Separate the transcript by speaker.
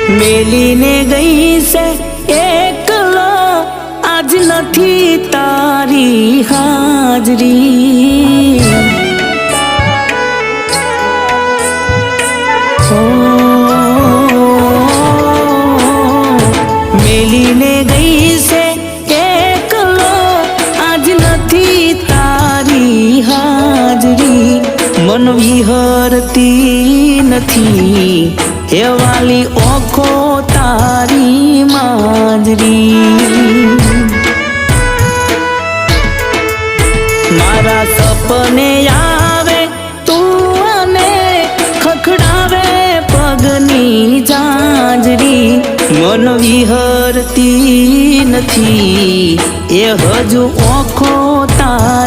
Speaker 1: મેલીને ગઈ છે એકલો, આજ નથી તારી હાજરી. મેલીને ગઈ છે એકલો, આજ નથી તારી હાજરી. મન વિહરતી નથી હે વાલી ઓખો તારી માજરી. મારા સપને આવે તું અને ખખડાવે પગની જાંજરી. મન વિહરતી નથી એ હજુ ઓખો તારી